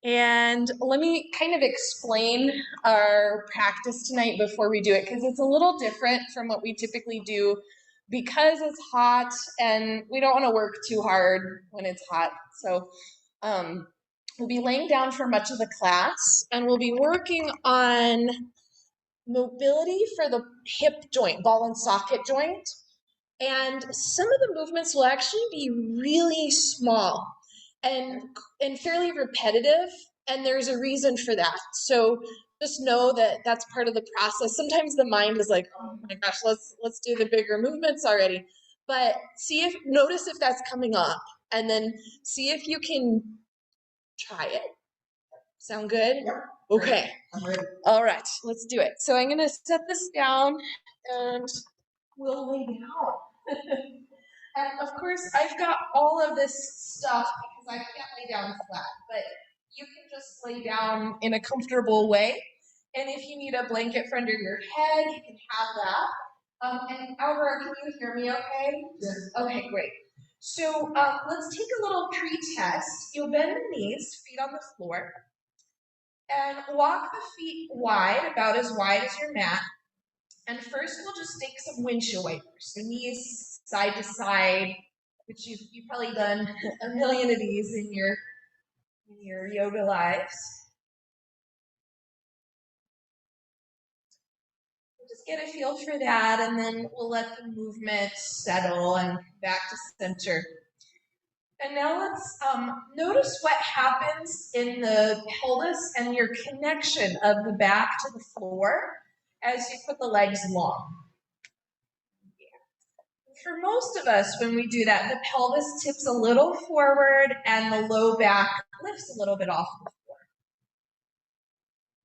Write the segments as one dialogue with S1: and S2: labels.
S1: And let me kind of explain our practice tonight before we do it, because it's a little different from what we typically do because it's hot and we don't want to work too hard when it's hot. So we'll be laying down for much of the class and we'll be working on mobility for the hip joint, ball and socket joint. And some of the movements will actually be really small and fairly repetitive, and there's a reason for that. So just know that that's part of the process. Sometimes the mind is like, oh my gosh, let's do the bigger movements already. But notice if that's coming up, and then see if you can try it. Sound good?
S2: Yep.
S1: Okay.
S2: I'm ready.
S1: All right, let's do it. So I'm gonna set this down and we'll lay down. And of course, I've got all of this stuff because I can't lay down flat, but you can just lay down in a comfortable way. And if you need a blanket for under your head, you can have that. And Aurora, can you hear me okay?
S2: Yes.
S1: Okay, great. So let's take a little pre-test. You'll bend the knees, feet on the floor, and walk the feet wide, about as wide as your mat. And first, we'll just take some windshield wipers. So knees side to side, which you've probably done a million of these in your yoga lives. We'll just get a feel for that, and then we'll let the movement settle and back to center. And now let's notice what happens in the pelvis and your connection of the back to the floor as you put the legs long. For most of us, when we do that, the pelvis tips a little forward and the low back lifts a little bit off the floor.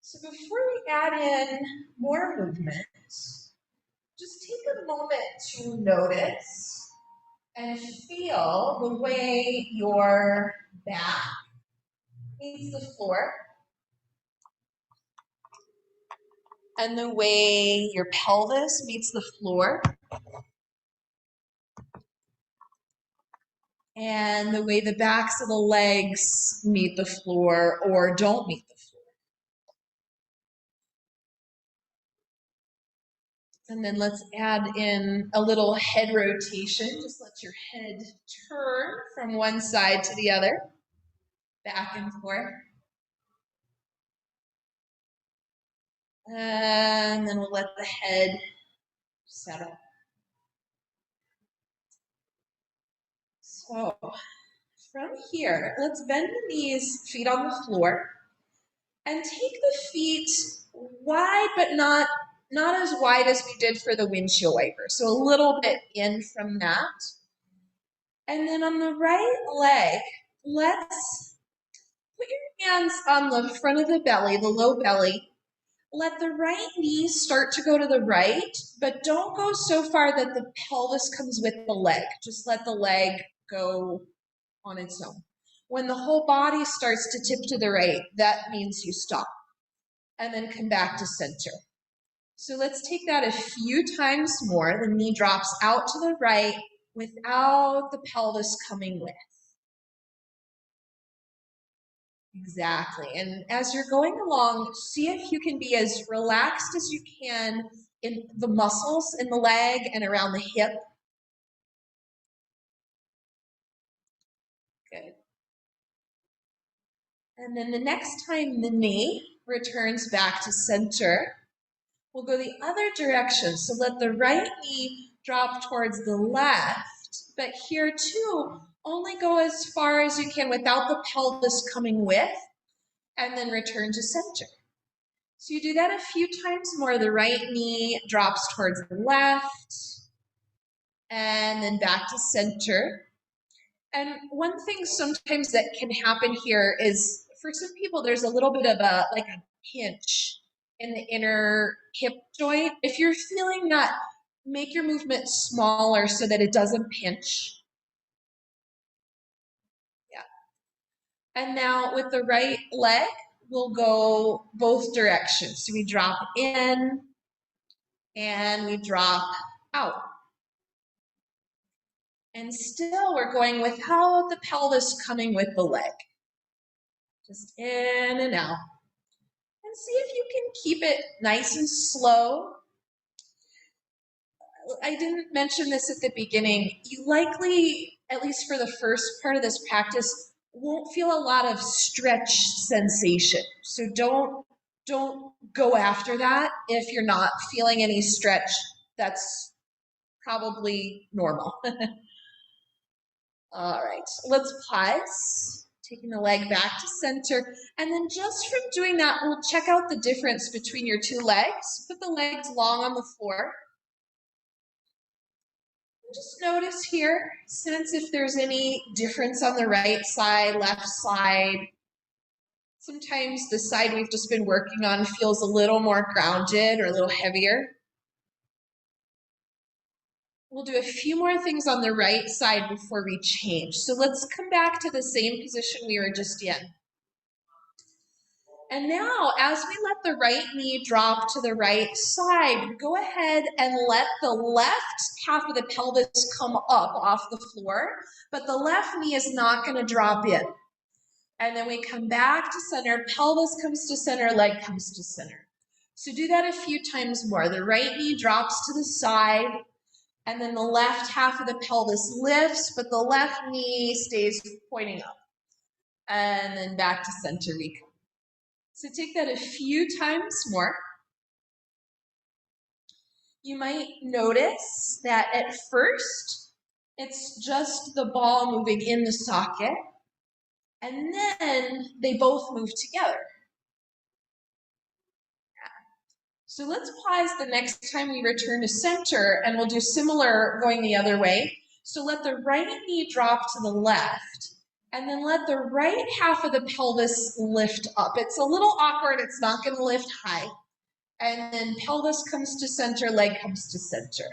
S1: So before we add in more movement, just take a moment to notice and feel the way your back meets the floor and the way your pelvis meets the floor. And the way the backs of the legs meet the floor or don't meet the floor. And then let's add in a little head rotation. Just let your head turn from one side to the other, back and forth. And then we'll let the head settle. So from here, let's bend the knees, feet on the floor, and take the feet wide, but not as wide as we did for the windshield wiper. So a little bit in from that. And then on the right leg, let's put your hands on the front of the belly, the low belly. Let the right knee start to go to the right, but don't go so far that the pelvis comes with the leg. Just let the leg go on its own. When the whole body starts to tip to the right, that means you stop. And then come back to center. So let's take that a few times more. The knee drops out to the right without the pelvis coming with. Exactly. And as you're going along, see if you can be as relaxed as you can in the muscles in the leg and around the hip. Good. And then the next time the knee returns back to center, we'll go the other direction. So let the right knee drop towards the left, but here too, only go as far as you can without the pelvis coming with, and then return to center. So you do that a few times more. The right knee drops towards the left, and then back to center. And one thing sometimes that can happen here is, for some people, there's a little bit of a pinch in the inner hip joint. If you're feeling that, make your movement smaller so that it doesn't pinch. Yeah. And now with the right leg, we'll go both directions. So we drop in and we drop out. And still we're going without the pelvis coming with the leg. Just in and out. And see if you can keep it nice and slow. I didn't mention this at the beginning. You likely, at least for the first part of this practice, won't feel a lot of stretch sensation. So don't go after that if you're not feeling any stretch. That's probably normal. All right, let's pause. Taking the leg back to center. And then just from doing that, we'll check out the difference between your two legs. Put the legs long on the floor. Just notice here, sense if there's any difference on the right side, left side. Sometimes the side we've just been working on feels a little more grounded or a little heavier. We'll do a few more things on the right side before we change. So let's come back to the same position we were just in. And now, as we let the right knee drop to the right side, go ahead and let the left half of the pelvis come up off the floor, but the left knee is not going to drop in. And then we come back to center, pelvis comes to center, leg comes to center. So do that a few times more. The right knee drops to the side, and then the left half of the pelvis lifts, but the left knee stays pointing up. And then back to center we come. So take that a few times more. You might notice that at first, it's just the ball moving in the socket, and then they both move together. So let's pause the next time we return to center, and we'll do similar going the other way. So let the right knee drop to the left, and then let the right half of the pelvis lift up. It's a little awkward, it's not going to lift high. And then pelvis comes to center, leg comes to center.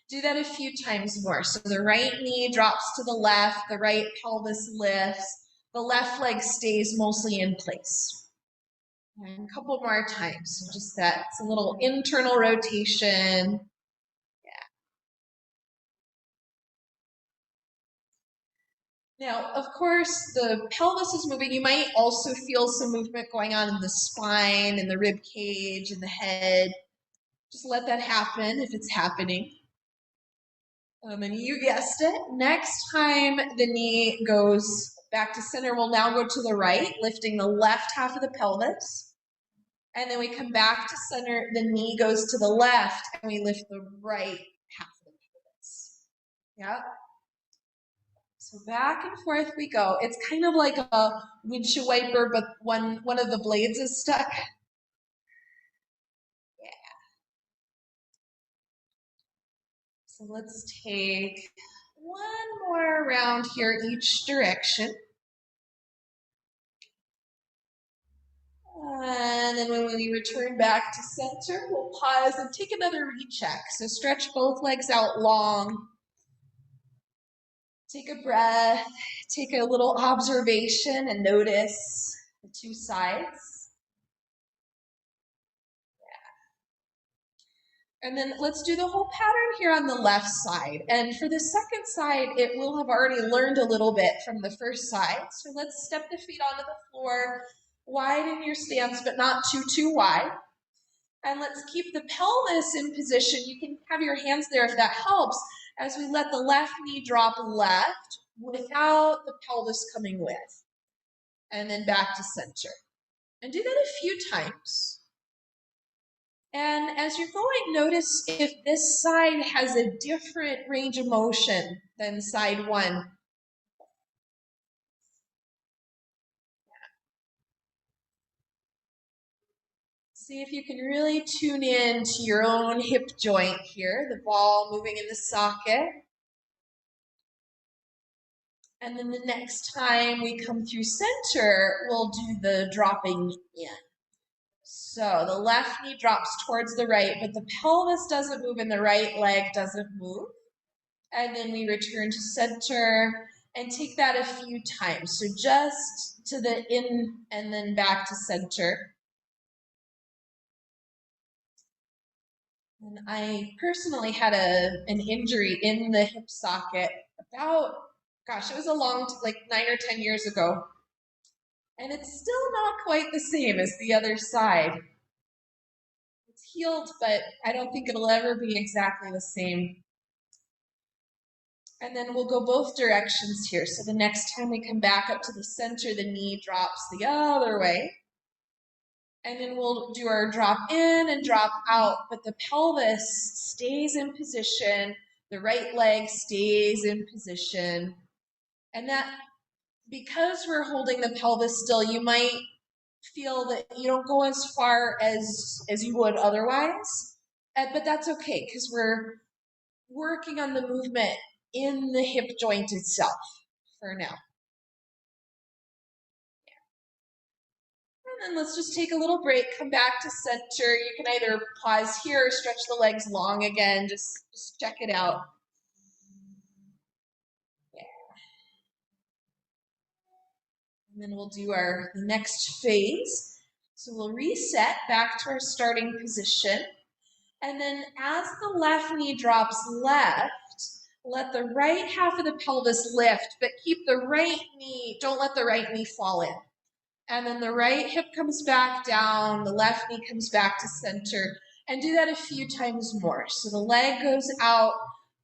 S1: Do that a few times more. So the right knee drops to the left, the right pelvis lifts, the left leg stays mostly in place. And a couple more times. So just that, it's a little internal rotation. Now, of course, the pelvis is moving. You might also feel some movement going on in the spine, in the rib cage, in the head. Just let that happen if it's happening. And you guessed it. Next time the knee goes back to center, we'll now go to the right, lifting the left half of the pelvis. And then we come back to center, the knee goes to the left, and we lift the right half of the pelvis. Yeah. So back and forth we go. It's kind of like a windshield wiper, but one of the blades is stuck. Yeah. So let's take one more round here each direction. And then when we return back to center, we'll pause and take another recheck. So stretch both legs out long. Take a breath, take a little observation and notice the two sides. Yeah. And then let's do the whole pattern here on the left side. And for the second side, it will have already learned a little bit from the first side. So let's step the feet onto the floor, widen your stance, but not too wide. And let's keep the pelvis in position. You can have your hands there if that helps, as we let the left knee drop left without the pelvis coming with. And then back to center. And do that a few times. And as you're going, notice if this side has a different range of motion than side one. See if you can really tune in to your own hip joint here, the ball moving in the socket. And then the next time we come through center, we'll do the dropping in. So the left knee drops towards the right, but the pelvis doesn't move and the right leg doesn't move. And then we return to center and take that a few times. So just to the in and then back to center. And I personally had an injury in the hip socket about, gosh, it was a long, like 9 or 10 years ago. And it's still not quite the same as the other side. It's healed, but I don't think it'll ever be exactly the same. And then we'll go both directions here. So the next time we come back up to the center, the knee drops the other way. And then we'll do our drop in and drop out, but the pelvis stays in position. The right leg stays in position. And that, because we're holding the pelvis still, you might feel that you don't go as far as you would otherwise. But that's okay, because we're working on the movement in the hip joint itself for now. And then let's just take a little break, come back to center. You can either pause here or stretch the legs long again. Just check it out. Yeah. And then we'll do the next phase. So we'll reset back to our starting position. And then as the left knee drops left, let the right half of the pelvis lift, but keep the right knee, don't let the right knee fall in. And then the right hip comes back down, the left knee comes back to center, and do that a few times more. So the leg goes out,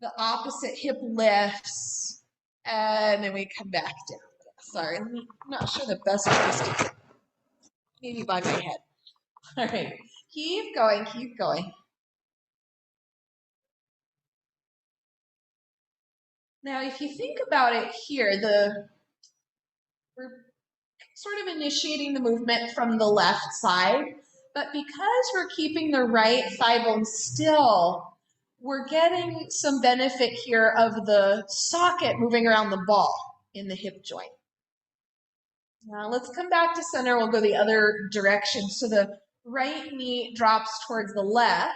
S1: the opposite hip lifts, and then we come back down. Sorry, I'm not sure the best place to maybe by my head. All right, keep going, keep going. Now, if you think about it here, we're sort of initiating the movement from the left side, but because we're keeping the right thigh bone still, we're getting some benefit here of the socket moving around the ball in the hip joint. Now let's come back to center. We'll go the other direction. So the right knee drops towards the left.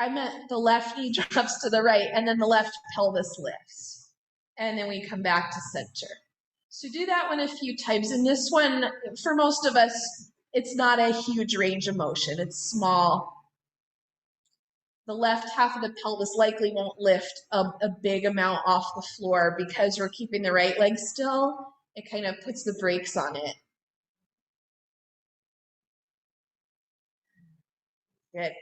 S1: I meant the left knee drops to the right, and then the left pelvis lifts. And then we come back to center. So do that one a few times. And this one, for most of us, it's not a huge range of motion. It's small. The left half of the pelvis likely won't lift a big amount off the floor because we're keeping the right leg still. It kind of puts the brakes on it. Good.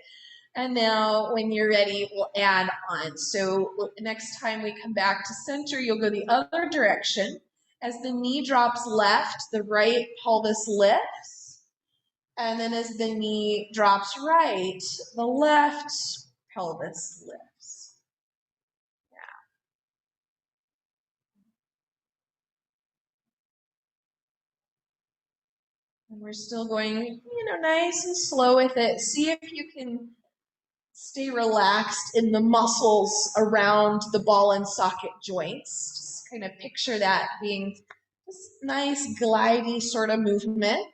S1: And now when you're ready, we'll add on. So next time we come back to center, you'll go the other direction. As the knee drops left, the right pelvis lifts. And then as the knee drops right, the left pelvis lifts. Yeah. And we're still going, nice and slow with it. See if you can stay relaxed in the muscles around the ball and socket joints. Just kind of picture that being this nice glidey sort of movement.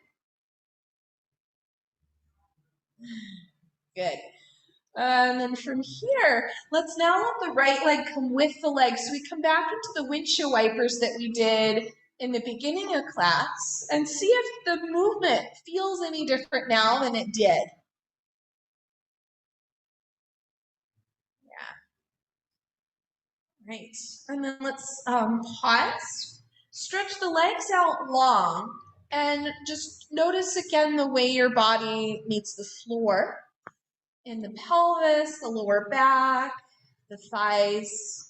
S1: Good. And then from here, let's now let the right leg come with the leg. So we come back into the windshield wipers that we did in the beginning of class and see if the movement feels any different now than it did. Yeah. Right. And then let's pause. Stretch the legs out long and just notice again the way your body meets the floor. In the pelvis, the lower back, the thighs.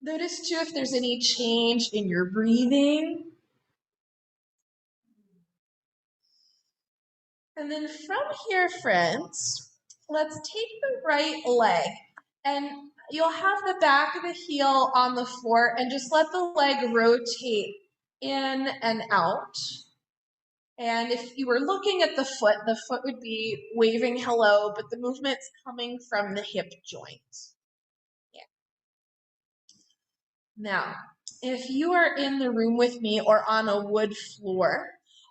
S1: Notice too if there's any change in your breathing. And then from here, friends, let's take the right leg and you'll have the back of the heel on the floor and just let the leg rotate in and out. And if you were looking at the foot would be waving hello, but the movement's coming from the hip joint. Yeah. Now, if you are in the room with me or on a wood floor,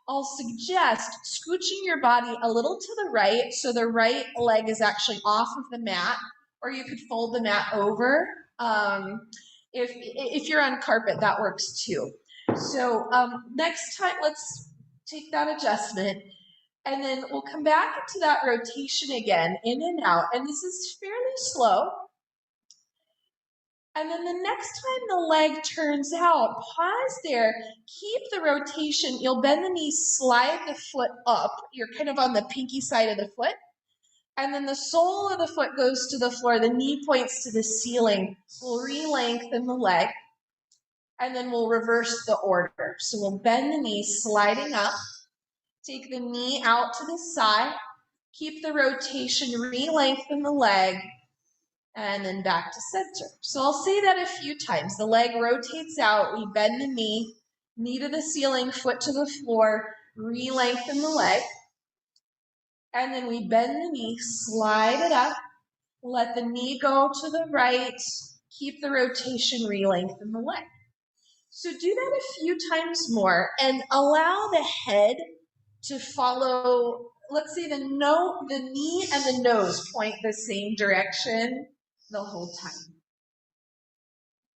S1: I'll suggest scooching your body a little to the right so the right leg is actually off of the mat, or you could fold the mat over. If you're on carpet, that works too. So next time, let's take that adjustment, and then we'll come back into that rotation again, in and out, and this is fairly slow. And then the next time the leg turns out, pause there, keep the rotation. You'll bend the knee, slide the foot up. You're kind of on the pinky side of the foot. And then the sole of the foot goes to the floor. The knee points to the ceiling. We'll re-lengthen the leg. And then we'll reverse the order. So we'll bend the knee, sliding up. Take the knee out to the side. Keep the rotation, re-lengthen the leg. And then back to center. So I'll say that a few times. The leg rotates out, we bend the knee to the ceiling, foot to the floor, re-lengthen the leg. And then we bend the knee, slide it up, let the knee go to the right, keep the rotation, re-lengthen the leg. So do that a few times more and allow the head to follow. Let's say the knee and the nose point the same direction the whole time.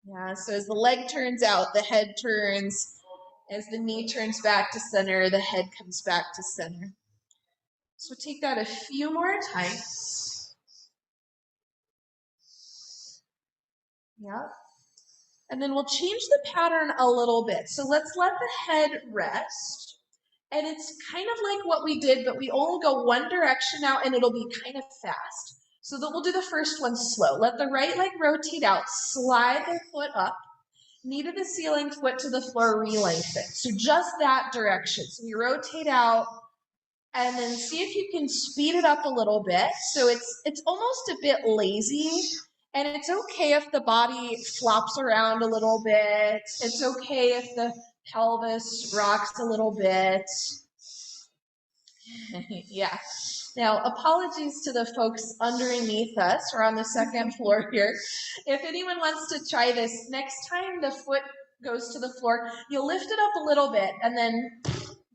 S1: Yeah, so as the leg turns out, the head turns. As the knee turns back to center, the head comes back to center. So take that a few more times. Yeah. And then we'll change the pattern a little bit. So let's let the head rest. And it's kind of like what we did, but we only go one direction now, and it'll be kind of fast. So that we'll do the first one slow. Let the right leg rotate out, slide the foot up, knee to the ceiling, foot to the floor, re-lengthen. So just that direction. So we rotate out, and then see if you can speed it up a little bit. So it's almost a bit lazy, and it's okay if the body flops around a little bit. It's okay if the pelvis rocks a little bit. Yeah. Now, apologies to the folks underneath us or on the second floor here. If anyone wants to try this, next time the foot goes to the floor, you'll lift it up a little bit and then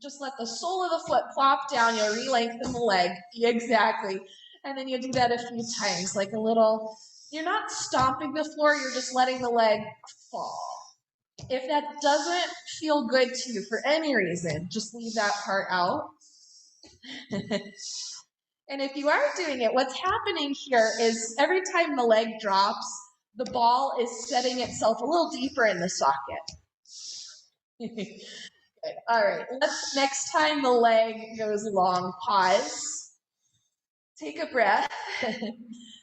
S1: just let the sole of the foot plop down. You'll re-lengthen the leg. Exactly. And then you'll do that a few times, like a little, you're not stomping the floor, you're just letting the leg fall. If that doesn't feel good to you for any reason, just leave that part out. And if you are doing it, what's happening here is every time the leg drops, the ball is setting itself a little deeper in the socket. Good. All right, next time the leg goes long, pause, take a breath, and just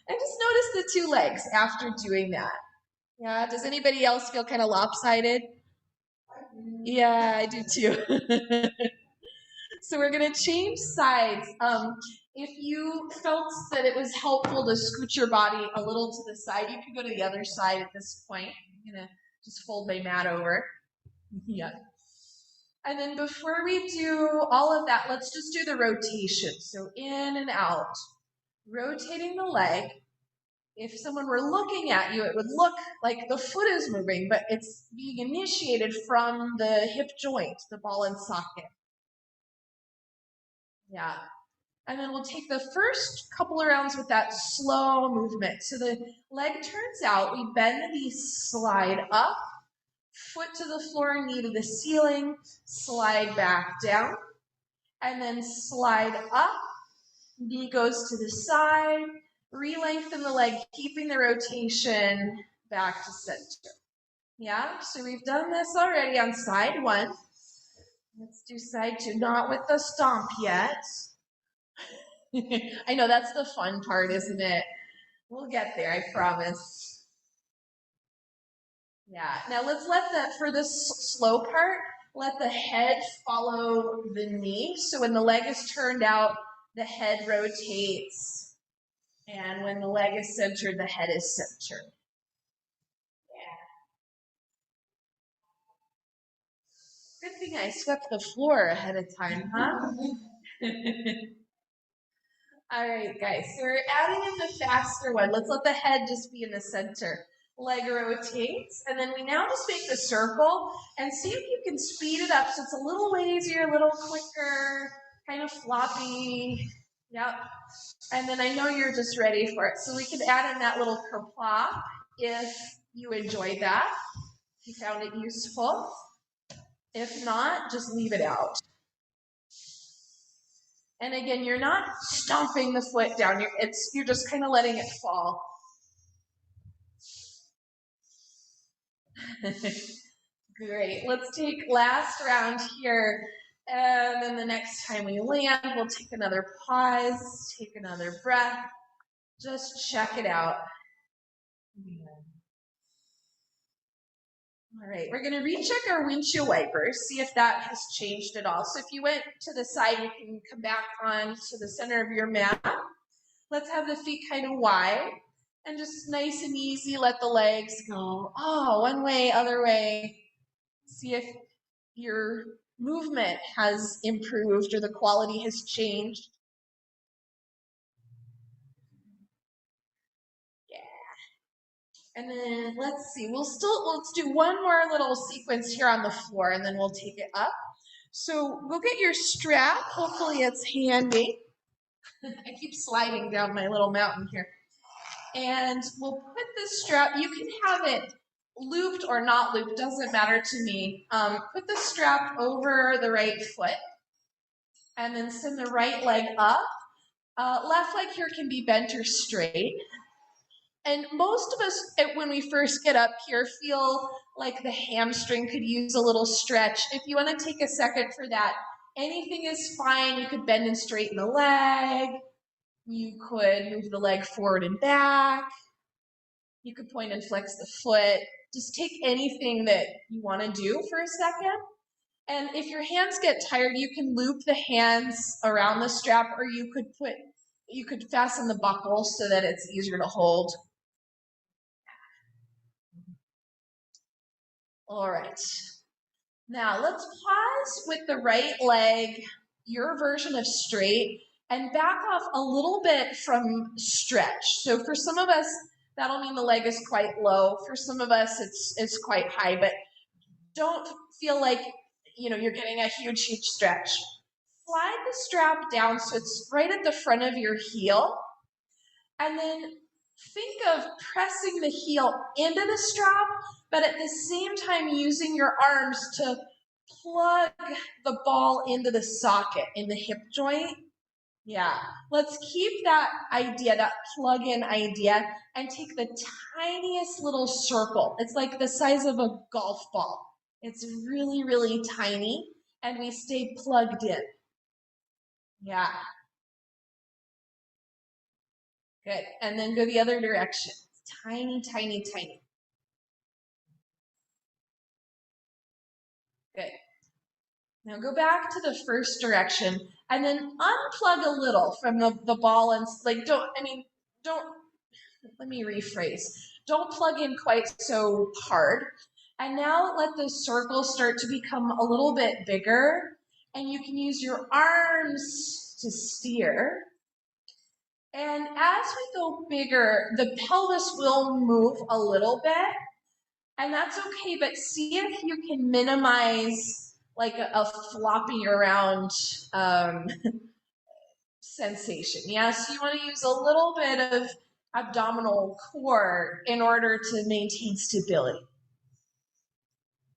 S1: notice the two legs after doing that. Yeah, does anybody else feel kind of lopsided? Yeah, I do too. So we're going to change sides. If you felt that it was helpful to scoot your body a little to the side, you can go to the other side at this point. I'm going to just fold my mat over. Yeah. And then before we do all of that, let's just do the rotation. So in and out, rotating the leg. If someone were looking at you, it would look like the foot is moving, but it's being initiated from the hip joint, the ball and socket. Yeah. And then we'll take the first couple of rounds with that slow movement. So the leg turns out, we bend the knee, slide up, foot to the floor, knee to the ceiling, slide back down, and then slide up, knee goes to the side, re-lengthen the leg, keeping the rotation back to center. Yeah, so we've done this already on side one. Let's do side two, not with the stomp yet. I know that's the fun part, isn't it? We'll get there, I promise. Yeah, now let's for this slow part, let the head follow the knee. So when the leg is turned out, the head rotates. And when the leg is centered, the head is centered. Yeah. Good thing I swept the floor ahead of time, huh? All right, guys, so we're adding in the faster one. Let's let the head just be in the center. Leg rotates, and then we now just make the circle and see if you can speed it up so it's a little lazier, a little quicker, kind of floppy. Yep. And then I know you're just ready for it. So we could add in that little kerplop if you enjoyed that, if you found it useful. If not, just leave it out. And again, you're not stomping the foot down. You're just kind of letting it fall. Great. Let's take last round here. And then the next time we land, we'll take another pause, take another breath. Just check it out. All right, we're gonna recheck our windshield wipers, see if that has changed at all. So if you went to the side, you can come back on to the center of your mat. Let's have the feet kind of wide and just nice and easy, let the legs go. Oh, one way, other way. See if your movement has improved or the quality has changed. And then let's see, let's do one more little sequence here on the floor and then we'll take it up. So go get your strap. Hopefully it's handy. I keep sliding down my little mountain here. And we'll put this strap, you can have it looped or not looped, doesn't matter to me. Put the strap over the right foot and then send the right leg up. Left leg here can be bent or straight. And most of us, when we first get up here, feel like the hamstring could use a little stretch. If you want to take a second for that, anything is fine. You could bend and straighten the leg. You could move the leg forward and back. You could point and flex the foot. Just take anything that you want to do for a second. And if your hands get tired, you can loop the hands around the strap, or you could fasten the buckle so that it's easier to hold. All right. Now let's pause with the right leg, your version of straight, and back off a little bit from stretch. So for some of us, that'll mean the leg is quite low. For some of us, it's quite high, but don't feel like you're getting a huge stretch. Slide the strap down so it's right at the front of your heel, and then think of pressing the heel into the strap, but at the same time using your arms to plug the ball into the socket in the hip joint. Yeah, let's keep that idea, that plug-in idea, and take the tiniest little circle. It's like the size of a golf ball. It's really, really tiny, and we stay plugged in. Yeah. Good. And then go the other direction. Tiny, tiny, tiny. Good. Now go back to the first direction and then unplug a little from the ball and let me rephrase. Don't plug in quite so hard. And now let the circle start to become a little bit bigger, and you can use your arms to steer. And as we go bigger, the pelvis will move a little bit, and that's okay, but see if you can minimize like a flopping around sensation. Yes, you want to use a little bit of abdominal core in order to maintain stability.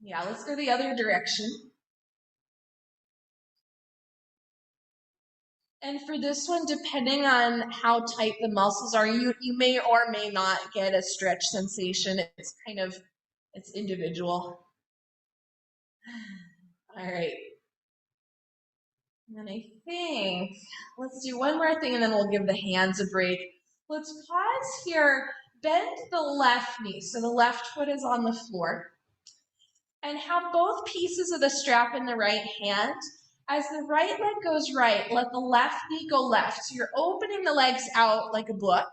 S1: Yeah, let's go the other direction. And for this one, depending on how tight the muscles are, you may or may not get a stretch sensation. It's individual. All right. And I think, let's do one more thing and then we'll give the hands a break. Let's pause here, bend the left knee, so the left foot is on the floor, and have both pieces of the strap in the right hand. As the right leg goes right, let the left knee go left. So you're opening the legs out like a book.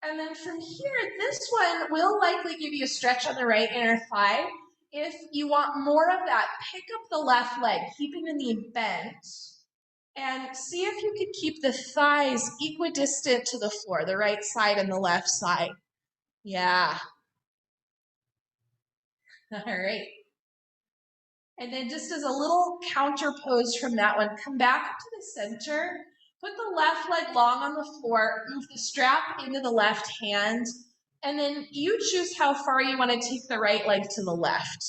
S1: And then from here, this one will likely give you a stretch on the right inner thigh. If you want more of that, pick up the left leg, keeping the knee bent, and see if you can keep the thighs equidistant to the floor, the right side and the left side. Yeah. All right. And then just as a little counter pose from that one, come back up to the center, put the left leg long on the floor, move the strap into the left hand, and then you choose how far you want to take the right leg to the left.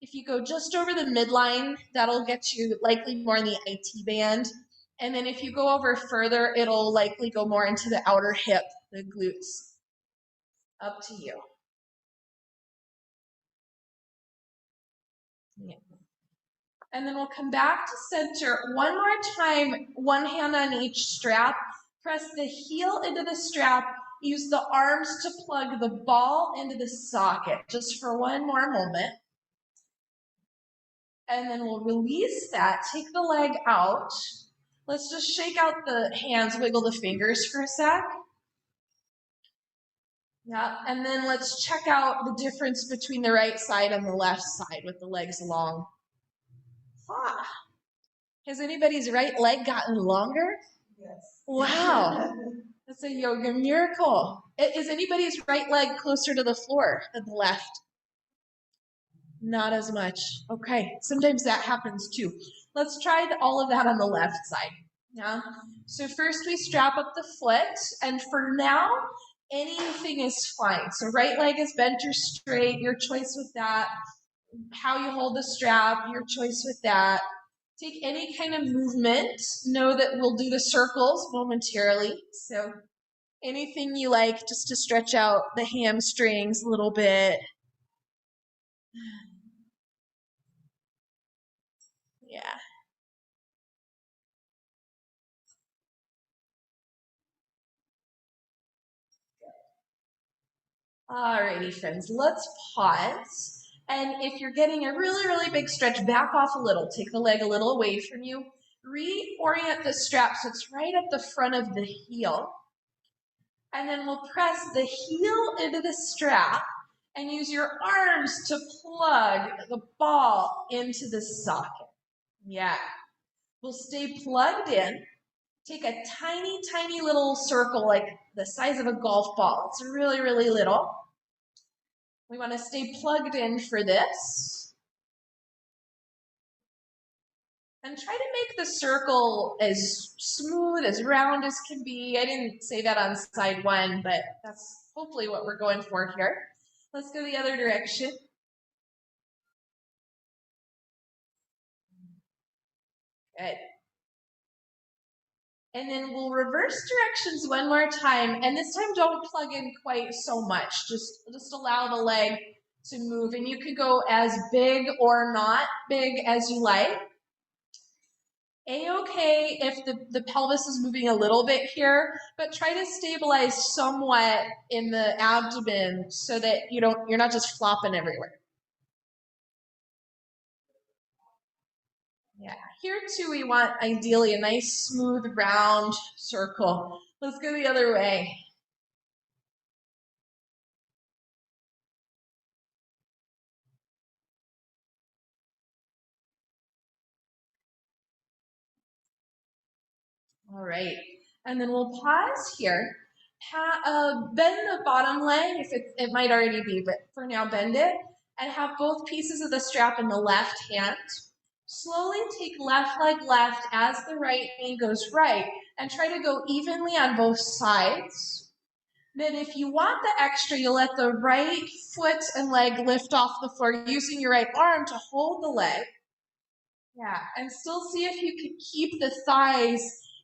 S1: If you go just over the midline, that'll get you likely more in the IT band. And then if you go over further, it'll likely go more into the outer hip, the glutes. Up to you. And then we'll come back to center one more time, one hand on each strap. Press the heel into the strap. Use the arms to plug the ball into the socket, just for one more moment. And then we'll release that, take the leg out. Let's just shake out the hands, wiggle the fingers for a sec. Yeah, and then let's check out the difference between the right side and the left side with the legs long. Ah. Has anybody's right leg gotten longer?
S2: Yes.
S1: Wow, that's a yoga miracle. Is anybody's right leg closer to the floor than the left? Not as much. Okay, sometimes that happens too. Let's try all of that on the left side. Yeah. So first we strap up the foot, and for now, anything is fine. So right leg is bent or straight, your choice with that. How you hold the strap, your choice with that. Take any kind of movement. Know that we'll do the circles momentarily. So anything you like just to stretch out the hamstrings a little bit. Yeah. Alrighty, friends, let's pause. And if you're getting a really, really big stretch, back off a little. Take the leg a little away from you. Reorient the strap so it's right at the front of the heel. And then we'll press the heel into the strap and use your arms to plug the ball into the socket. Yeah. We'll stay plugged in. Take a tiny, tiny little circle like the size of a golf ball. It's really, really little. We want to stay plugged in for this. And try to make the circle as smooth, as round as can be. I didn't say that on side one, but that's hopefully what we're going for here. Let's go the other direction. Good. And then we'll reverse directions one more time. And this time don't plug in quite so much. Just allow the leg to move. And you could go as big or not big as you like. A-okay if the pelvis is moving a little bit here, but try to stabilize somewhat in the abdomen so that you're not just flopping everywhere. Yeah, here too we want ideally a nice smooth round circle. Let's go the other way. All right, and then we'll pause here. Bend the bottom leg, if it might already be, but for now bend it, and have both pieces of the strap in the left hand. Slowly take left leg left as the right knee goes right, and try to go evenly on both sides. Then if you want the extra, you'll let the right foot and leg lift off the floor using your right arm to hold the leg. Yeah, and still see if you can keep the thighs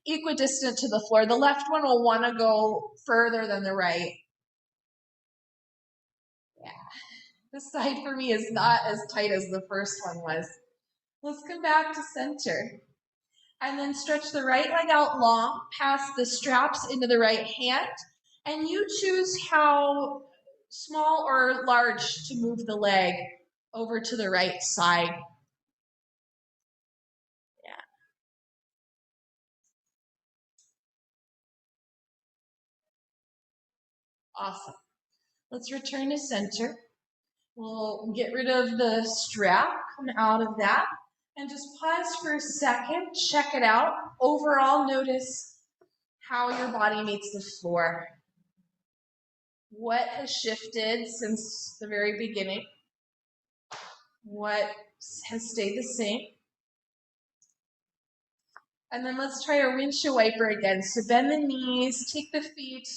S1: equidistant to the floor. The left one will want to go further than the right. Yeah, this side for me is not as tight as the first one was. Let's come back to center. And then stretch the right leg out long, pass the straps into the right hand, and you choose how small or large to move the leg over to the right side. Yeah. Awesome. Let's return to center. We'll get rid of the strap, come out of that, and just pause for a second, check it out. Overall, notice how your body meets the floor. What has shifted since the very beginning? What has stayed the same? And then let's try our windshield wiper again. So bend the knees, take the feet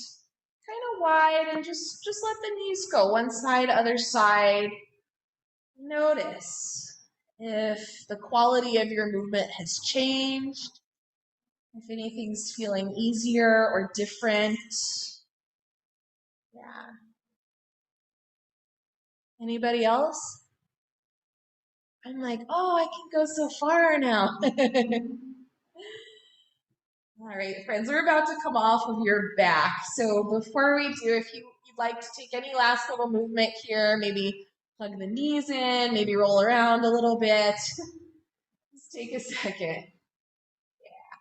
S1: kind of wide, and just let the knees go. One side, other side. Notice if the quality of your movement has changed, if anything's feeling easier or different. Yeah. Anybody else? I'm like, oh, I can go so far now. All right, friends, we're about to come off of your back. So before we do, if you'd like to take any last little movement here, maybe plug the knees in, maybe roll around a little bit. Just take a second. Yeah.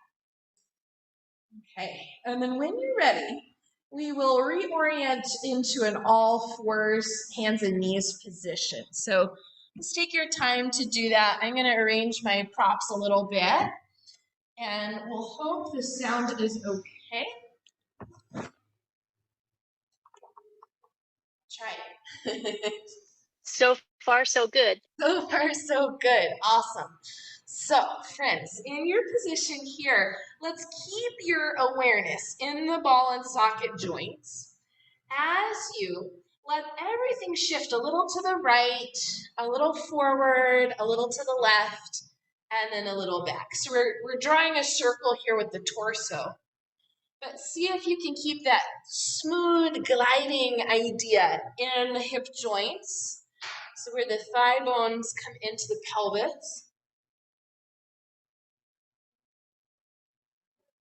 S1: Okay, and then when you're ready, we will reorient into an all fours, hands and knees position. So just take your time to do that. I'm going to arrange my props a little bit, and we'll hope the sound is okay. Try it.
S2: So far, so good.
S1: So far, so good. Awesome. So, friends, in your position here, let's keep your awareness in the ball and socket joints as you let everything shift a little to the right, a little forward, a little to the left, and then a little back. So we're drawing a circle here with the torso. But see if you can keep that smooth gliding idea in the hip joints. So where the thigh bones come into the pelvis.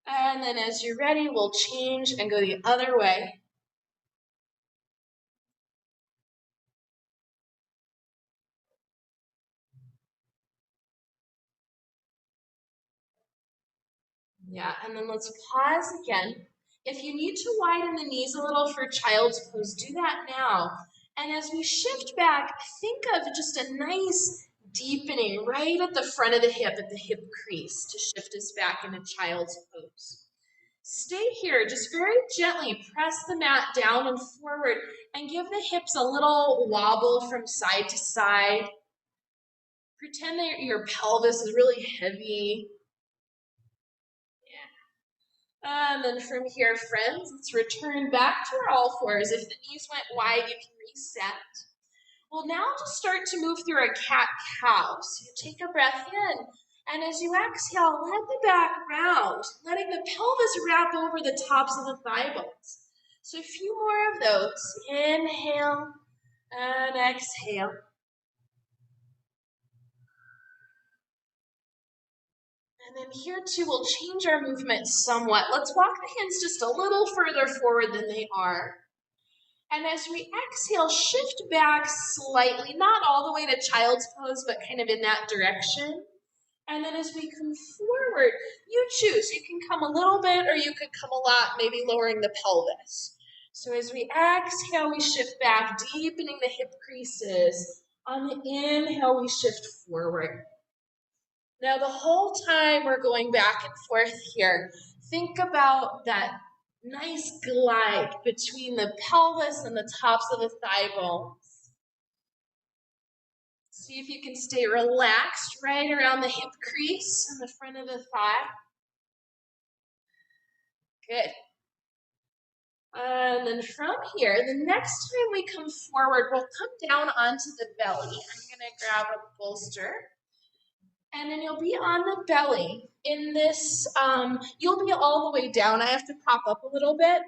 S1: And then as you're ready, we'll change and go the other way. Yeah, and then let's pause again. If you need to widen the knees a little for child's pose, do that now. And as we shift back, think of just a nice deepening right at the front of the hip, at the hip crease, to shift us back into child's pose. Stay here, just very gently press the mat down and forward and give the hips a little wobble from side to side. Pretend that your pelvis is really heavy. And then from here, friends, let's return back to our all fours. If the knees went wide, you can reset. We'll now just start to move through our cat-cow. So you take a breath in, and as you exhale, let the back round, letting the pelvis wrap over the tops of the thigh bones. So a few more of those. Inhale and exhale. And then here too, we'll change our movement somewhat. Let's walk the hands just a little further forward than they are. And as we exhale, shift back slightly, not all the way to child's pose, but kind of in that direction. And then as we come forward, you choose. You can come a little bit or you could come a lot, maybe lowering the pelvis. So as we exhale, we shift back, deepening the hip creases. On the inhale, we shift forward. Now the whole time we're going back and forth here, think about that nice glide between the pelvis and the tops of the thigh bones. See if you can stay relaxed right around the hip crease in the front of the thigh. Good. And then from here, the next time we come forward, we'll come down onto the belly. I'm going to grab a bolster. And then you'll be on the belly. In this, you'll be all the way down. I have to pop up a little bit.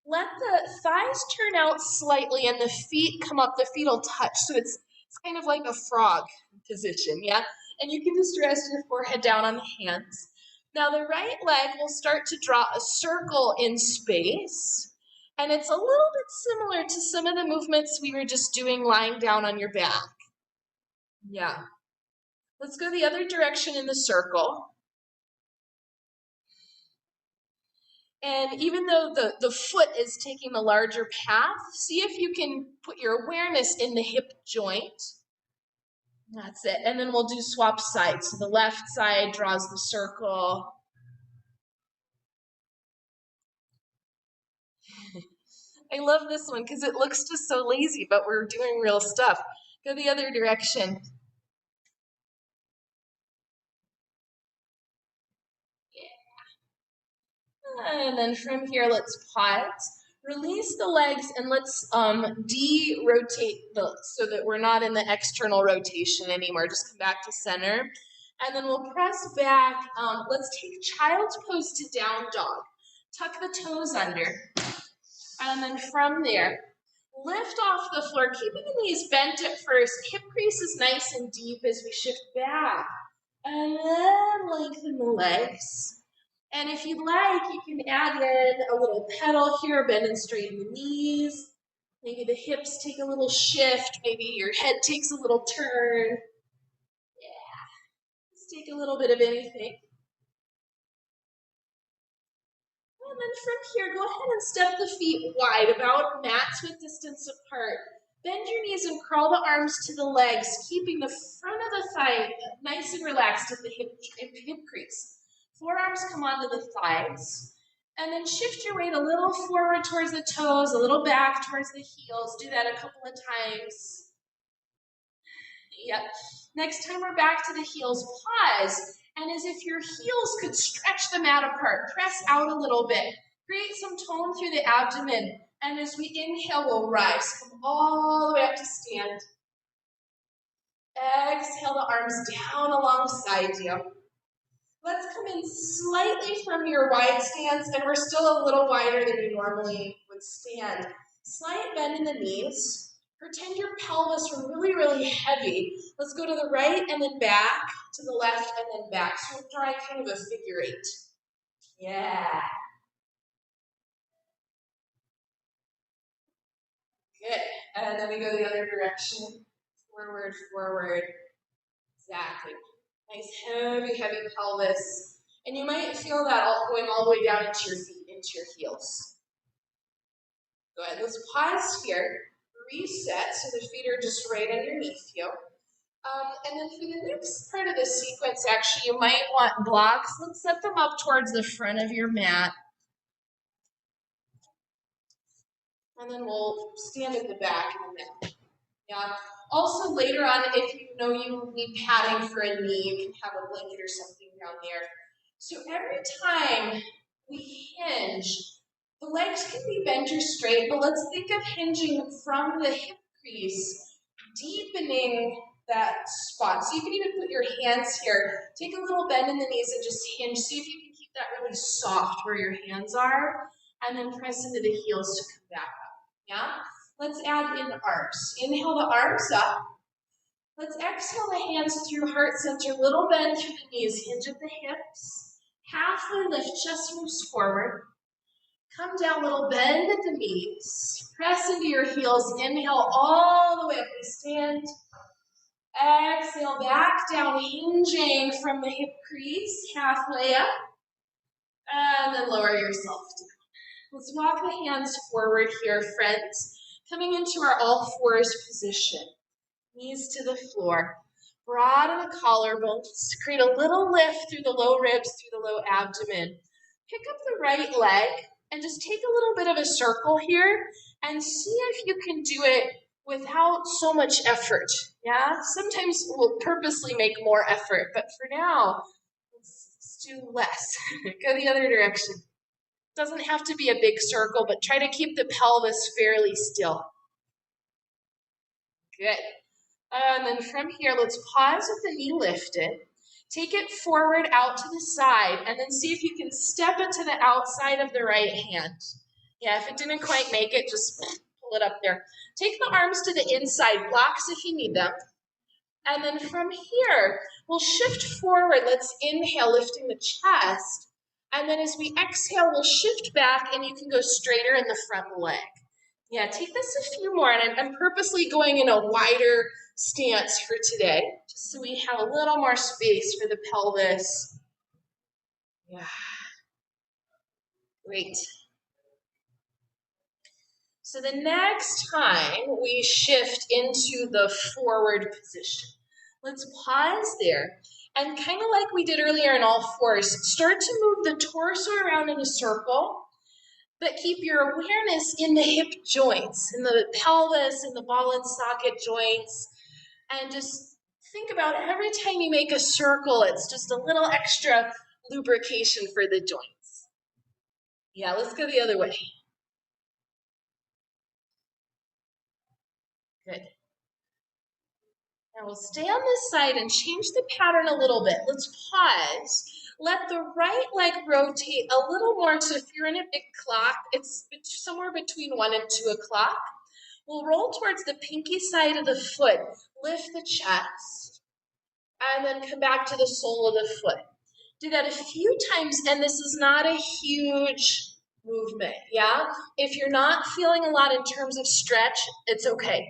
S1: Let the thighs turn out slightly and the feet come up. The feet will touch. So it's kind of like a frog position, yeah? And you can just rest your forehead down on the hands. Now the right leg will start to draw a circle in space. And it's a little bit similar to some of the movements we were just doing lying down on your back. Yeah. Let's go the other direction in the circle. And even though the foot is taking the larger path, see if you can put your awareness in the hip joint. That's it. And then we'll do swap sides. So the left side draws the circle. I love this one because it looks just so lazy, but we're doing real stuff. Go the other direction. And then from here, let's pause. Release the legs and let's de-rotate so that we're not in the external rotation anymore. Just come back to center. And then we'll press back. Let's take child's pose to down dog. Tuck the toes under. And then from there, Lift off the floor, keeping the knees bent at first. Hip crease is nice and deep as we shift back. And then lengthen the legs. And if you'd like, you can add in a little pedal here, bend and straighten the knees. Maybe the hips take a little shift. Maybe your head takes a little turn. Yeah, let's take a little bit of anything. And then from here, go ahead and step the feet wide, about mats with distance apart. Bend your knees and curl the arms to the legs, keeping the front of the thigh nice and relaxed at the hip crease. Forearms come onto the thighs. And then shift your weight a little forward towards the toes, a little back towards the heels. Do that a couple of times. Yep. Next time we're back to the heels, pause. And as if your heels could stretch the mat apart, press out a little bit. Create some tone through the abdomen. And as we inhale, we'll rise. Come all the way up to stand. Exhale the arms down alongside you. Let's come in slightly from your wide stance, and we're still a little wider than you normally would stand. Slight bend in the knees. Pretend your pelvis are really, really heavy. Let's go to the right and then back, to the left and then back. So we're drawing kind of a figure 8. Yeah. Good. And then we go the other direction. Forward, forward. Exactly. Nice heavy, heavy pelvis. And you might feel that going all the way down into your feet, into your heels. Go ahead. Let's pause here. Reset so the feet are just right underneath you. And then for the next part of the sequence, actually, you might want blocks. Let's set them up towards the front of your mat. And then we'll stand at the back of the mat. Yeah. Also, later on, if you know you need padding for a knee, you can have a blanket or something down there. So every time we hinge, the legs can be bent or straight, but let's think of hinging from the hip crease, deepening that spot. So you can even put your hands here. Take a little bend in the knees and just hinge. See if you can keep that really soft where your hands are, and then press into the heels to come back up. Yeah? Let's add in arms. Inhale the arms up. Let's exhale the hands through heart center. Little bend through the knees. Hinge at the hips. Halfway lift, chest moves forward. Come down, little bend at the knees. Press into your heels. Inhale all the way up. We stand. Exhale back down, hinging from the hip crease. Halfway up. And then lower yourself down. Let's walk the hands forward here, friends. Coming into our all fours position. Knees to the floor. Broaden the collarbones. Create a little lift through the low ribs, through the low abdomen. Pick up the right leg and just take a little bit of a circle here and see if you can do it without so much effort. Yeah? Sometimes we'll purposely make more effort, but for now, let's do less. Go the other direction. Doesn't have to be a big circle, but try to keep the pelvis fairly still. Good. And then from here, let's pause with the knee lifted. Take it forward out to the side, and then see if you can step it to the outside of the right hand. Yeah, if it didn't quite make it, just pull it up there. Take the arms to the inside, blocks if you need them. And then from here, we'll shift forward. Let's inhale, lifting the chest. And then as we exhale, we'll shift back, and you can go straighter in the front leg. Yeah, take this a few more, and I'm purposely going in a wider stance for today, just so we have a little more space for the pelvis. Yeah, great. So the next time we shift into the forward position, let's pause there. And kind of like we did earlier in all fours, start to move the torso around in a circle, but keep your awareness in the hip joints, in the pelvis, in the ball and socket joints. And just think about every time you make a circle, it's just a little extra lubrication for the joints. Yeah, let's go the other way. Good. Now we'll stay on this side and change the pattern a little bit. Let's pause. Let the right leg rotate a little more. So if you're in a big clock, it's somewhere between 1 and 2 o'clock. We'll roll towards the pinky side of the foot, lift the chest, and then come back to the sole of the foot. Do that a few times, and this is not a huge movement, yeah? If you're not feeling a lot in terms of stretch, it's okay.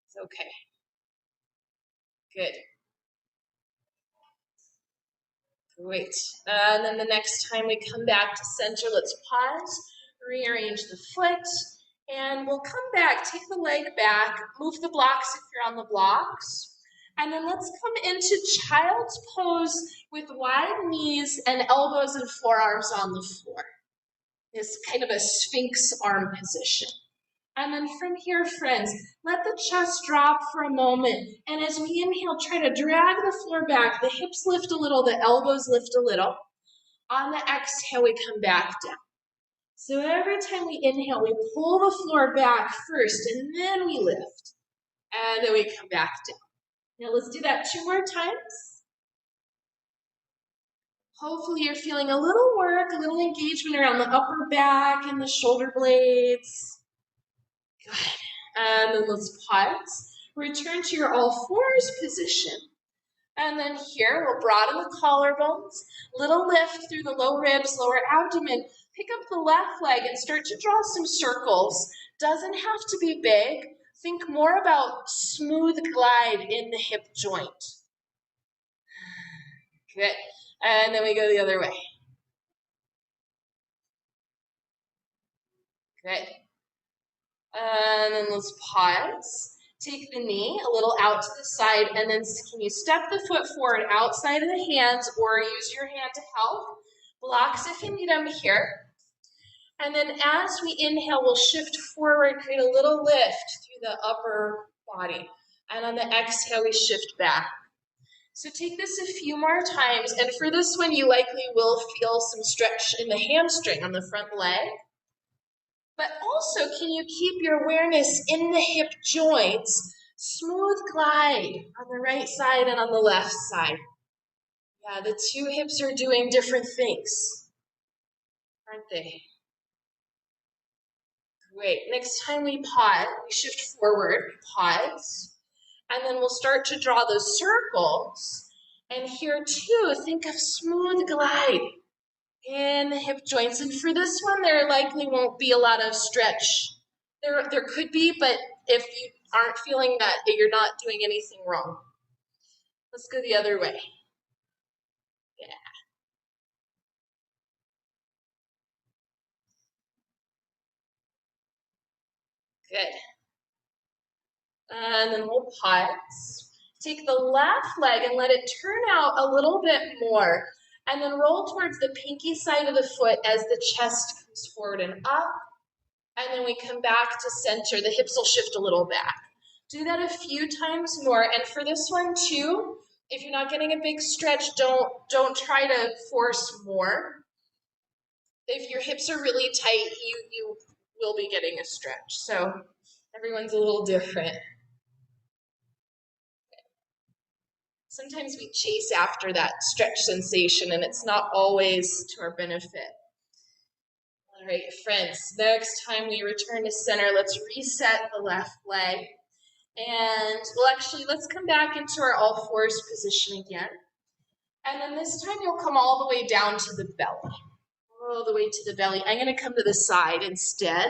S1: It's okay. Good. Great. And then the next time we come back to center, let's pause, rearrange the foot, and we'll come back, take the leg back, move the blocks if you're on the blocks, and then let's come into child's pose with wide knees and elbows and forearms on the floor. This kind of a sphinx arm position. And then from here, friends, let the chest drop for a moment. And as we inhale, try to drag the floor back. The hips lift a little, the elbows lift a little. On the exhale, we come back down. So every time we inhale, we pull the floor back first, and then we lift. And then we come back down. Now let's do that 2 more times. Hopefully you're feeling a little work, a little engagement around the upper back and the shoulder blades. Good. And then let's pause. Return to your all fours position. And then here, we'll broaden the collarbones, little lift through the low ribs, lower abdomen. Pick up the left leg and start to draw some circles. Doesn't have to be big. Think more about smooth glide in the hip joint. Good. And then we go the other way. Good. And then let's pause. Take the knee a little out to the side, and then can you step the foot forward outside of the hands or use your hand to help? Blocks if you need them here. And then as we inhale, we'll shift forward, create a little lift through the upper body. And on the exhale, we shift back. So take this a few more times, and for this one, you likely will feel some stretch in the hamstring on the front leg. But also, can you keep your awareness in the hip joints? Smooth glide on the right side and on the left side. Yeah, the 2 hips are doing different things, aren't they? Great. Next time we pause, we shift forward, pause, and then we'll start to draw those circles. And here too, think of smooth glide in the hip joints. And for this one, there likely won't be a lot of stretch. There could be, but if you aren't feeling that, you're not doing anything wrong. Let's go the other way. Yeah. Good. And then we'll pause. Take the left leg and let it turn out a little bit more. And then roll towards the pinky side of the foot as the chest comes forward and up. And then we come back to center. The hips will shift a little back. Do that a few times more. And for this one too, if you're not getting a big stretch, don't try to force more. If your hips are really tight, you will be getting a stretch. So everyone's a little different. Sometimes we chase after that stretch sensation, and it's not always to our benefit. All right, friends, next time we return to center, let's reset the left leg. And let's come back into our all fours position again. And then this time you'll come all the way down to the belly. All the way to the belly. I'm going to come to the side instead.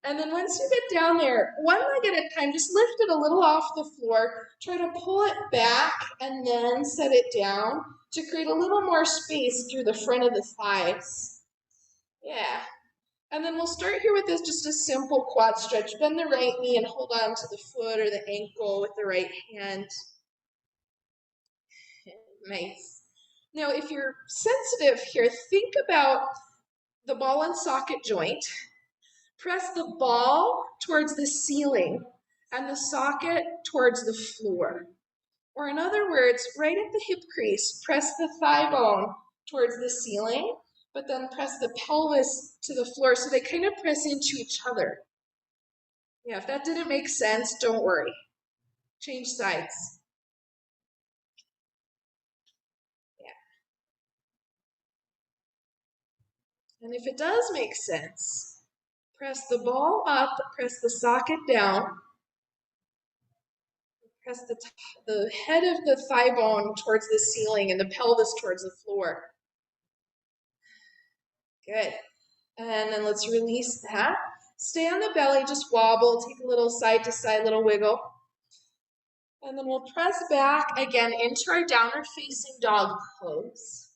S1: And then once you get down there, one leg at a time, just lift it a little off the floor. Try to pull it back and then set it down to create a little more space through the front of the thighs. Yeah. And then we'll start here with this, just a simple quad stretch. Bend the right knee and hold on to the foot or the ankle with the right hand. Nice. Now, if you're sensitive here, think about the ball and socket joint. Press the ball towards the ceiling and the socket towards the floor. Or in other words, right at the hip crease, press the thigh bone towards the ceiling, but then press the pelvis to the floor so they kind of press into each other. Yeah, if that didn't make sense, don't worry. Change sides. Yeah. And if it does make sense, Press the ball up, press the socket down. Press the head of the thigh bone towards the ceiling and the pelvis towards the floor. Good. And then let's release that. Stay on the belly, just wobble, take a little side to side, little wiggle. And then we'll press back again into our downward facing dog pose.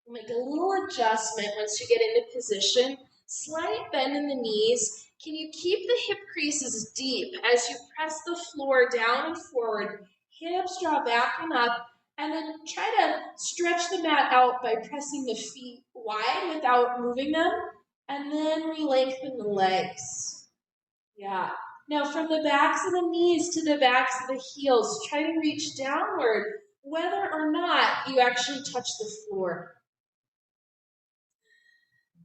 S1: Make a little adjustment once you get into position. Slight bend in the knees. Can you keep the hip creases deep as you press the floor down and forward? Hips draw back and up. And then try to stretch the mat out by pressing the feet wide without moving them. And then re-lengthen the legs. Yeah. Now from the backs of the knees to the backs of the heels, try to reach downward, whether or not you actually touch the floor.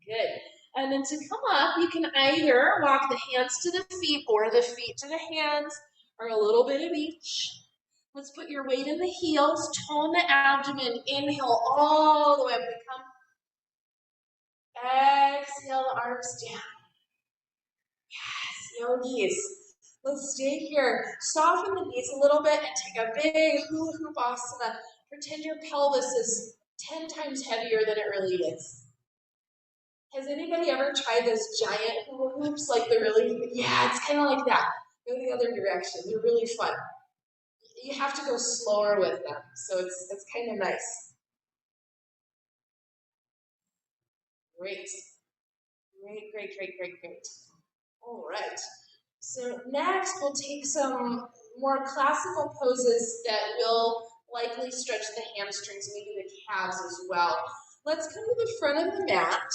S1: Good. And then to come up, you can either walk the hands to the feet or the feet to the hands, or a little bit of each. Let's put your weight in the heels, tone the abdomen, inhale all the way up to come. Exhale the arms down. Yes, no knees. Let's stay here. Soften the knees a little bit and take a big hula hoop asana. Pretend your pelvis is 10 times heavier than it really is. Has anybody ever tried those giant hula hoops? Like they're really, yeah, it's kind of like that. Go the other direction. They're really fun. You have to go slower with them, so it's kind of nice. Great. Great, great, great, great, great. All right. So next we'll take some more classical poses that will likely stretch the hamstrings, maybe the calves as well. Let's come to the front of the mat.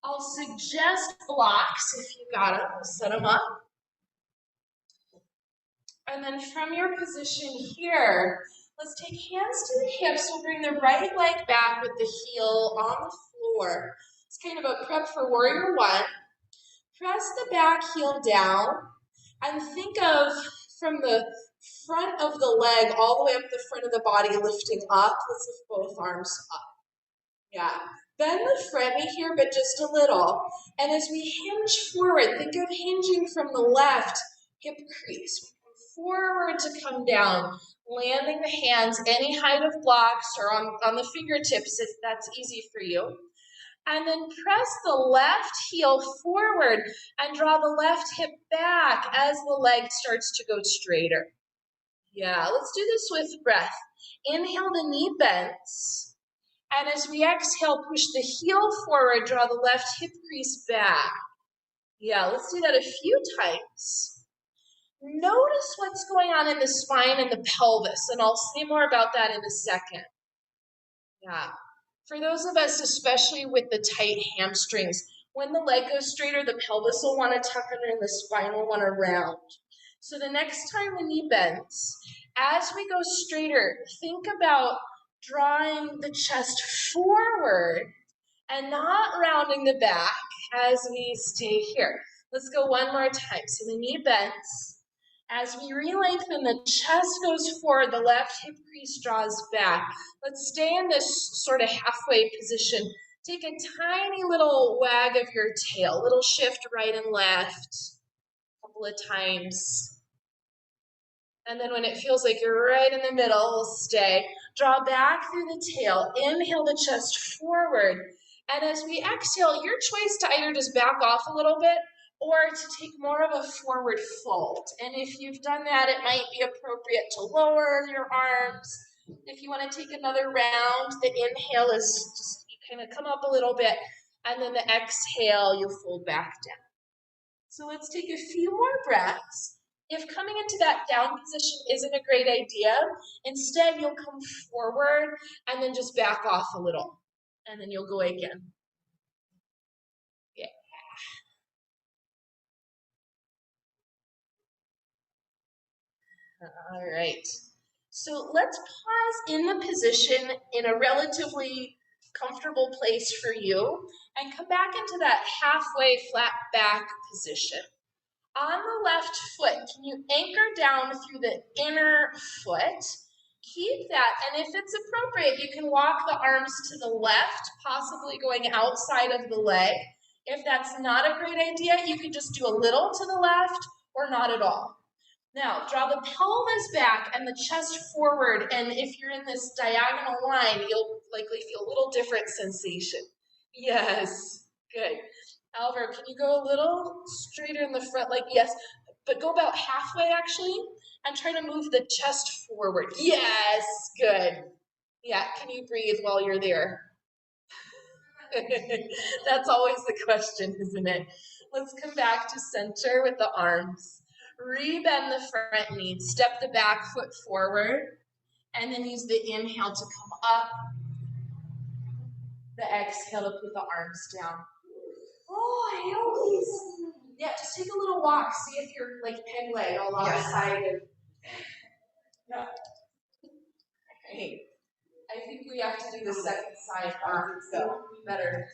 S1: I'll suggest blocks if you got them. We'll set them up. And then from your position here, let's take hands to the hips. We'll bring the right leg back with the heel on the floor. It's kind of a prep for warrior one. Press the back heel down and think of from the front of the leg all the way up the front of the body lifting up. Let's lift both arms up. Yeah. Bend the front knee here, but just a little. And as we hinge forward, think of hinging from the left hip crease. Forward to come down, landing the hands any height of blocks or on the fingertips if that's easy for you. And then press the left heel forward and draw the left hip back as the leg starts to go straighter. Yeah, let's do this with breath. Inhale, the knee bends. And as we exhale, push the heel forward, draw the left hip crease back. Yeah, let's do that a few times. Notice what's going on in the spine and the pelvis, and I'll say more about that in a second. Yeah. For those of us, especially with the tight hamstrings, when the leg goes straighter, the pelvis will want to tuck under and the spine will want to round. So the next time the knee bends, as we go straighter, think about drawing the chest forward and not rounding the back as we stay here. Let's go one more time. So the knee bends. As we re-lengthen, the chest goes forward, the left hip crease draws back. Let's stay in this sort of halfway position. Take a tiny little wag of your tail, little shift right and left, a couple of times. And then when it feels like you're right in the middle, we'll stay. Draw back through the tail. Inhale the chest forward. And as we exhale, your choice to either just back off a little bit or to take more of a forward fold. And if you've done that, it might be appropriate to lower your arms. If you want to take another round, the inhale is just, you kind of come up a little bit, and then the exhale, you fold back down. So let's take a few more breaths. If coming into that down position isn't a great idea, instead you'll come forward and then just back off a little, and then you'll go again. All right, so let's pause in the position in a relatively comfortable place for you and come back into that halfway flat back position. On the left foot, can you anchor down through the inner foot? keep that. And if it's appropriate, you can walk the arms to the left, possibly going outside of the leg. If that's not a great idea, you can just do a little to the left or not at all. Now, draw the pelvis back and the chest forward, and if you're in this diagonal line, you'll likely feel a little different sensation. Yes, good. Alvaro, can you go a little straighter in the front? Like, yes, but go about halfway actually, and try to move the chest forward. Yes, good. Yeah, can you breathe while you're there? That's always the question, isn't it? Let's come back to center with the arms. Rebend the front knee, step the back foot forward, and then use the inhale to come up. The exhale to put the arms down. Oh, I know these. Yeah, just take a little walk. See if you're like peg leg alongside. Yeah. Okay. I think we have to do the second side arm, so better.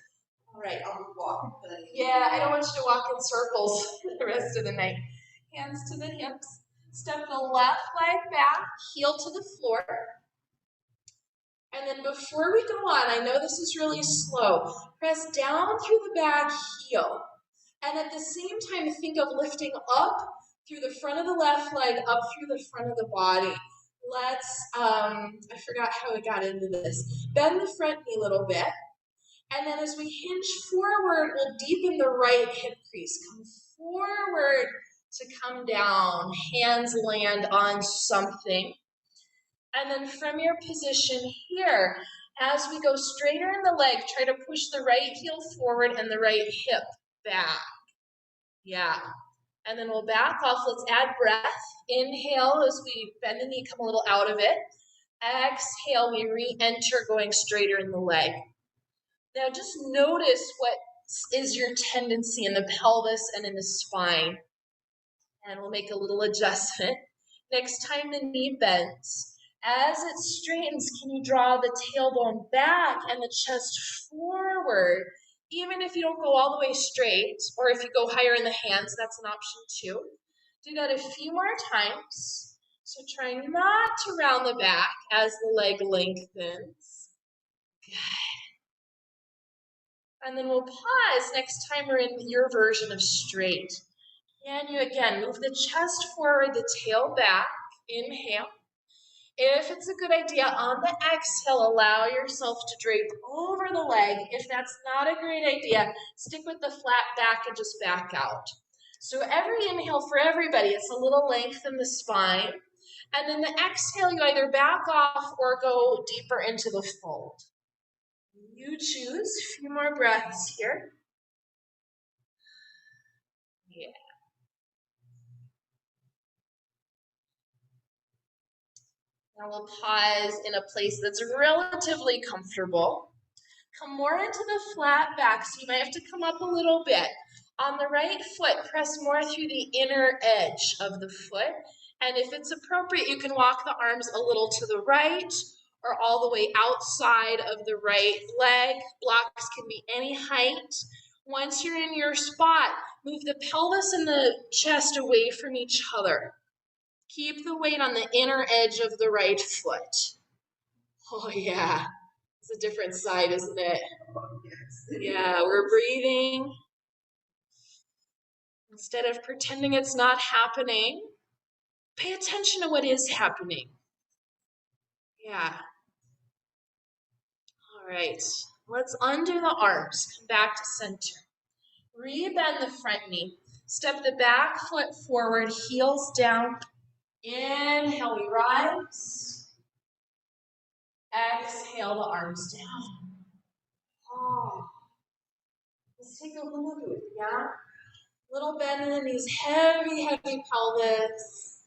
S1: All right, I'll walk. Yeah, I don't want you to walk in circles the rest of the night. Hands to the hips. Step the left leg back, heel to the floor. And then before we go on, I know this is really slow, press down through the back heel. And at the same time, think of lifting up through the front of the left leg, up through the front of the body. Let's, I forgot how I got into this. Bend the front knee a little bit. And then as we hinge forward, we'll deepen the right hip crease. Come forward to come down. Hands land on something. And then from your position here, as we go straighter in the leg, try to push the right heel forward and the right hip back. Yeah. And then we'll back off. Let's add breath. Inhale as we bend the knee, come a little out of it. Exhale, we re-enter going straighter in the leg. Now just notice what is your tendency in the pelvis and in the spine. And we'll make a little adjustment. Next time the knee bends. As it straightens, can you draw the tailbone back and the chest forward? Even if you don't go all the way straight, or if you go higher in the hands, that's an option too. Do that a few more times. So try not to round the back as the leg lengthens. Good. And then we'll pause next time we're in your version of straight. Can you again move the chest forward, the tail back, inhale. If it's a good idea, on the exhale, allow yourself to drape over the leg. If that's not a great idea, stick with the flat back and just back out. So every inhale for everybody, it's a little length in the spine. And then the exhale, you either back off or go deeper into the fold. You choose. A few more breaths here. Yeah. Now we'll pause in a place that's relatively comfortable. Come more into the flat back, so you might have to come up a little bit. On the right foot, press more through the inner edge of the foot. And if it's appropriate, you can walk the arms a little to the right or all the way outside of the right leg. Blocks can be any height. Once you're in your spot, move the pelvis and the chest away from each other. Keep the weight on the inner edge of the right foot. Oh yeah, it's a different side, isn't it? Yeah, we're breathing. Instead of pretending it's not happening, pay attention to what is happening. Yeah. All right, let's undo the arms, come back to center. Rebend the front knee. Step the back foot forward, heels down. Inhale, we rise. Exhale, the arms down. Oh. Let's take a little bit, yeah? Little bend in the knees, heavy, heavy pelvis.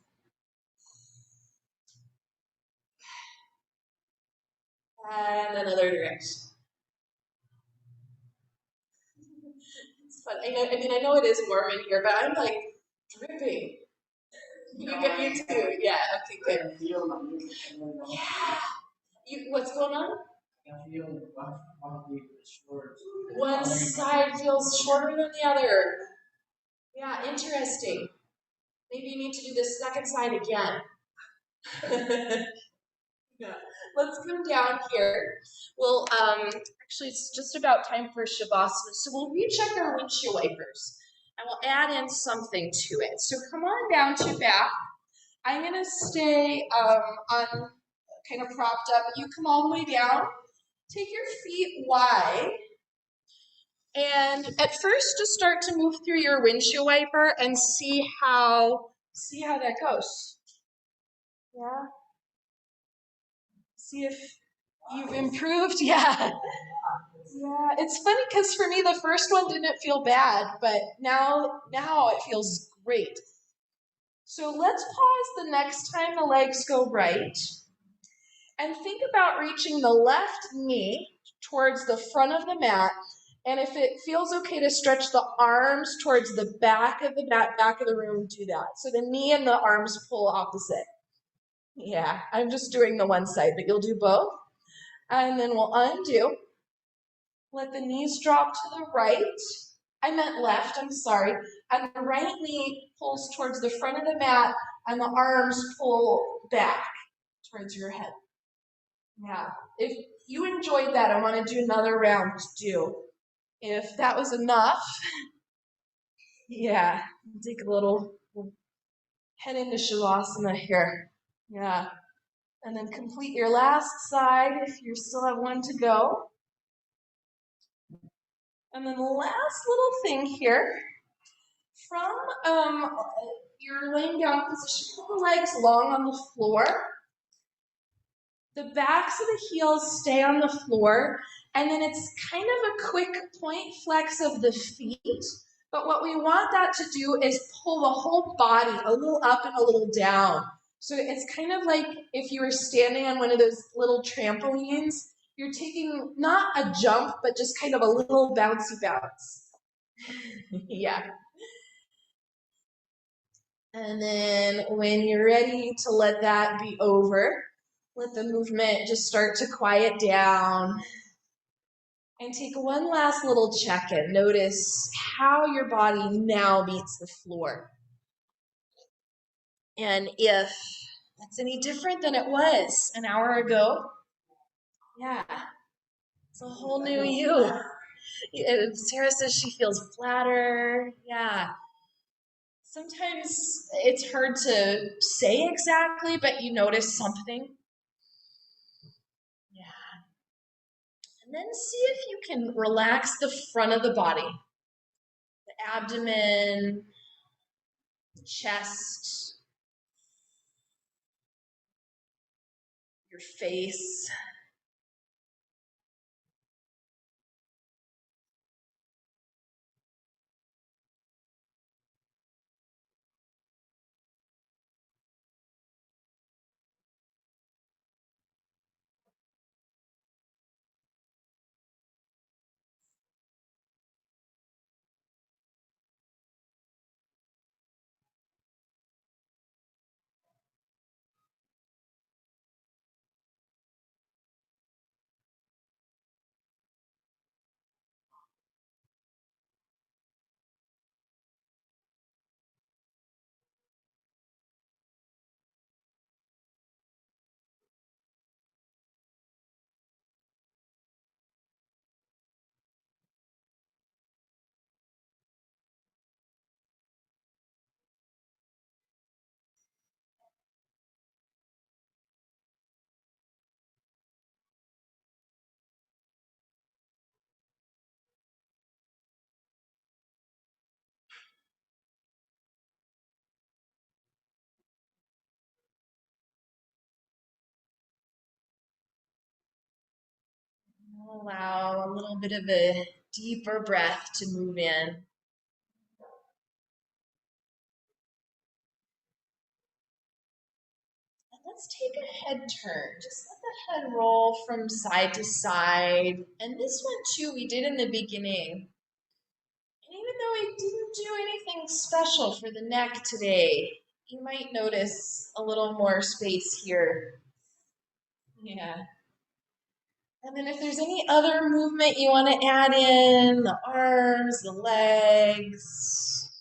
S1: And another direction. It's fun. I know it is warm in here, but I'm like dripping. You get me too. Yeah, okay, good. Yeah. What's going on? One side feels shorter than the other. Yeah, interesting. Maybe you need to do the second side again. Yeah. Let's come down here. Well, actually, it's just about time for Shavasana. So we'll recheck our windshield wipers and we'll add in something to it. So come on down to back. I'm going to stay on kind of propped up. You come all the way down. Take your feet wide. And at first, just start to move through your windshield wiper and see how that goes. Yeah. See if you've improved. Yeah. Yeah. It's funny because for me the first one didn't feel bad, but now it feels great. So let's pause the next time the legs go right and think about reaching the left knee towards the front of the mat. And if it feels okay to stretch the arms towards the back of the mat, back of the room, do that. So the knee and the arms pull opposite. Yeah, I'm just doing the one side, but you'll do both. And then we'll undo. Let the knees drop to the right. I meant left, I'm sorry. And the right knee pulls towards the front of the mat, and the arms pull back towards your head. Yeah. If you enjoyed that, I want to do another round too. If that was enough, yeah, take a little head into Shavasana here. Yeah. And then complete your last side if you still have one to go. And then the last little thing here, from your laying down position, put the legs long on the floor. The backs of the heels stay on the floor, and then it's kind of a quick point flex of the feet. But what we want that to do is pull the whole body a little up and a little down. So it's kind of like if you were standing on one of those little trampolines, you're taking not a jump, but just kind of a little bouncy bounce. Yeah. And then when you're ready to let that be over, let the movement just start to quiet down. And take one last little check-in. Notice how your body now meets the floor. And if that's any different than it was an hour ago, yeah, it's a whole new you. Sarah says she feels flatter. Yeah. Sometimes it's hard to say exactly, but you notice something. Yeah. And then see if you can relax the front of the body, the abdomen, the chest, your face. Allow a little bit of a deeper breath to move in. And let's take a head turn. Just let the head roll from side to side. And this one too, we did in the beginning. And even though we didn't do anything special for the neck today, you might notice a little more space here. Yeah. And then if there's any other movement you want to add in, the arms, the legs,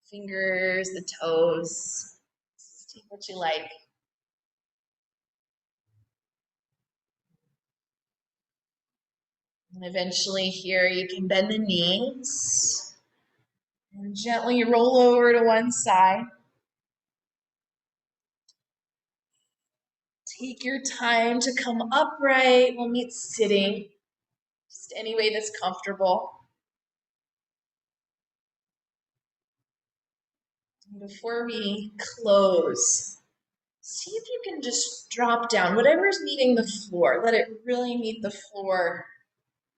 S1: fingers, the toes, just take what you like. And eventually here you can bend the knees and gently roll over to one side. Take your time to come upright. We'll meet sitting, just any way that's comfortable. And before we close, see if you can just drop down, whatever's meeting the floor, let it really meet the floor.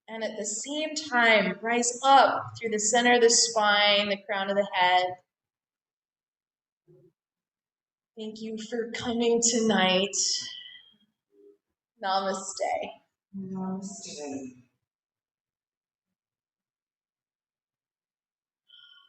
S1: And at the same time, rise up through the center of the spine, the crown of the head. Thank you for coming tonight. Namaste.
S3: Namaste.